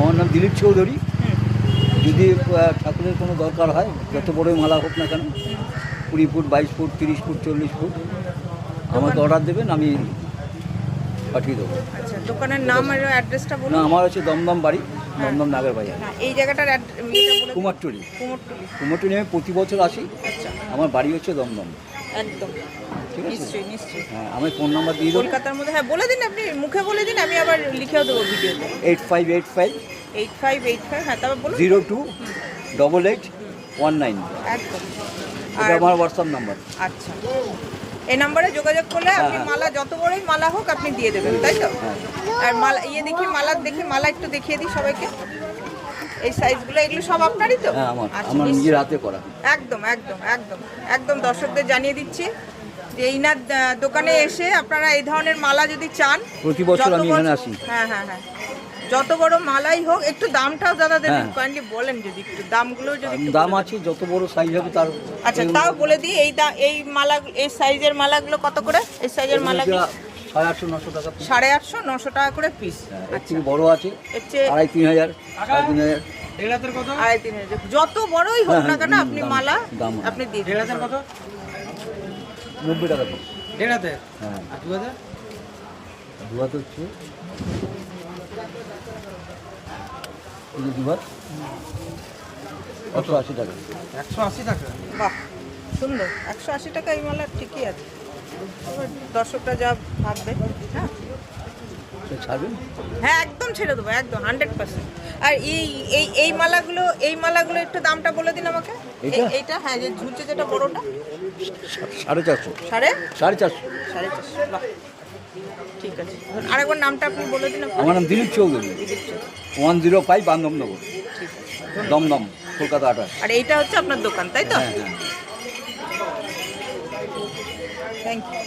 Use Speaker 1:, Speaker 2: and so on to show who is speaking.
Speaker 1: আমার নাম দিলীপ চৌধুরী। যদি ঠাকুরের কোনো দরকার হয়, যত বড়ই মালা হোক না কেন, 20 ফুট, 22 ফুট, 30 ফুট, 40 ফুট, আমাকে অর্ডার দেবেন, আমি পাঠিয়ে দেবো।
Speaker 2: আচ্ছা, দোকানের নাম আর অ্যাড্রেসটা বলুন।
Speaker 1: না, আমার হচ্ছে দমদম বাড়ি, দমদম নাগের বাজার,
Speaker 2: এই জায়গাটার
Speaker 1: কুমারটুলি।
Speaker 2: কুমোরটুলি।
Speaker 1: কুমারটুলি আমি প্রতি বছর আসি।
Speaker 2: আচ্ছা,
Speaker 1: আমার বাড়ি হচ্ছে দমদম।
Speaker 2: একদম
Speaker 1: ঠিক আছে,
Speaker 2: নিশ্চয়ই নিশ্চয়ই।
Speaker 1: হ্যাঁ, আমি ফোন নাম্বার দিয়ে দেবো।
Speaker 2: কলকাতার মধ্যে, হ্যাঁ বলে দিন, আপনি মুখে বলে দিন, আমি আবার লিখেও দেবো ভিডিওতে।
Speaker 1: 8585
Speaker 2: 8585, হ্যাঁ তারপর বলুন।
Speaker 1: 028819।
Speaker 2: একদম।
Speaker 1: এটা আমার হোয়াটসঅ্যাপ নাম্বার।
Speaker 2: আচ্ছা, এই নাম্বারে যোগাযোগ করলে আপনি মালা যত বড়ই মালা হোক আপনি দিয়ে দেবেন, তাই তো? আর মালা দেখি, মালা একটু দেখিয়ে দিই সবাইকে। এই সাইজগুলো, এগুলো সব আপনারই তো?
Speaker 1: হ্যাঁ, আমার
Speaker 2: আচ্ছা,
Speaker 1: আমার
Speaker 2: নিশ্চয়ই।
Speaker 1: নিজের হাতে করা।
Speaker 2: একদম একদম একদম একদম দর্শকদের জানিয়ে দিচ্ছি যে ইনার দোকানে এসে আপনারা এই ধরনের মালা যদি চান,
Speaker 1: প্রতি বছর আমি এখানে আসি।
Speaker 2: হ্যাঁ হ্যাঁ হ্যাঁ, যত বড় মালাই হোক, একটু দামটাও দাদা দেবেন,
Speaker 1: হ্যাঁ।
Speaker 2: কাইন্ডলি বলেন যদি একটু দামগুলো যদি একটু
Speaker 1: দাম
Speaker 2: বলে
Speaker 1: আছে, যত বড় সাইজ হবে তার।
Speaker 2: আচ্ছা, তাও বলে দিই, এই মালা, এই সাইজের মালাগুলো কত করে? এই সাইজের মালাগুলো
Speaker 1: 850-900 টাকা পিস।
Speaker 2: 850-900 টাকা করে পিস।
Speaker 1: এর থেকে বড় আছে
Speaker 2: এর চেয়ে
Speaker 1: 2500-3000, 3500।
Speaker 2: 2500, যত বড়ই হোক না কেন আপনি মালা
Speaker 1: দাম
Speaker 2: আপনি দিয়ে দিন।
Speaker 3: কত?
Speaker 1: 90 টাকা পিস।
Speaker 3: 1500?
Speaker 1: হ্যাঁ,
Speaker 3: আর 2000?
Speaker 1: 2000 হচ্ছে এই যে 2000 180 টাকা।
Speaker 3: 180 টাকা?
Speaker 2: বাহ, সুন্দর। 180 টাকা এই মালা ঠিকই আছে। এবার দর্শকরা যা ভাববে। হ্যাঁ
Speaker 1: সে ছাড়বেন।
Speaker 2: হ্যাঁ, একদম ছেড়ে দেবো, একদম 100%। আর এই মালাগুলো একটু দামটা বলে দিন আমাকে।
Speaker 1: এটা?
Speaker 2: এইটা, হ্যাঁ, যে ঝুলছে যেটা বড়টা
Speaker 1: 450।
Speaker 2: 450।
Speaker 1: 450।
Speaker 2: বাহ, ঠিক আছে। আরেকবার নামটা আপনি বলে দিন।
Speaker 1: আমার নাম দিলীপ চৌধুরী, 105 বান্ধবনগর,
Speaker 2: ঠিক আছে।
Speaker 1: দমদম, কলকাতা 28।
Speaker 2: আর এইটা হচ্ছে আপনার দোকান, তাই তো?
Speaker 1: হ্যাঁ হ্যাঁ।
Speaker 2: Thank you.